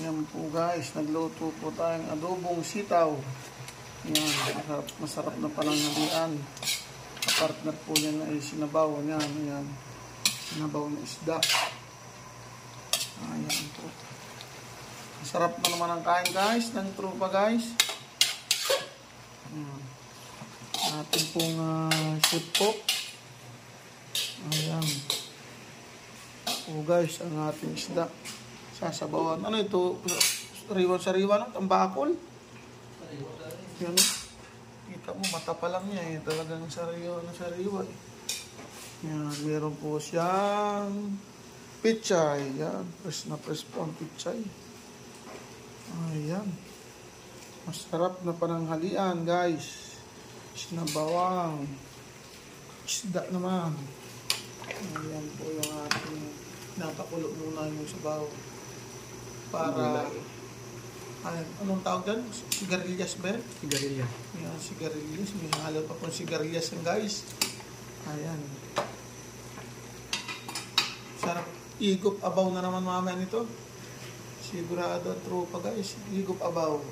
Yan po guys, nagluto po tayong adobong sitaw. Yan, masarap na pananghalian. Kapartner po yan ay sinabaw. Yan. Sinabaw na isda. Ayan po. Masarap na naman ang kain guys, ng trupa guys. Atin pong soup po. Ayan. O guys, ang ating isda. Sasabawan. Ano ito? Sariwa-sariwa ng tambakol. Yan. Kita mo, mata pa lang niya eh. Talagang sariwa na sariwa eh. Yan. Meron po siyang pichay. Yan. Press na press po ang pichay. Ayan. Masarap na pananghalian guys. Sinabawang. Isda naman. Ayan po yung ating napakulo muna yung sabaw. Para, anong tawag dyan? Sigarilyas ba yan? Sigarilyas. Ayan, sigarilyas. May halo pa pong sigarilyas yan guys. Ayan. Sarap. Igop abaw na naman mamaya nito. Sigurado ang tropa guys. Igop abaw.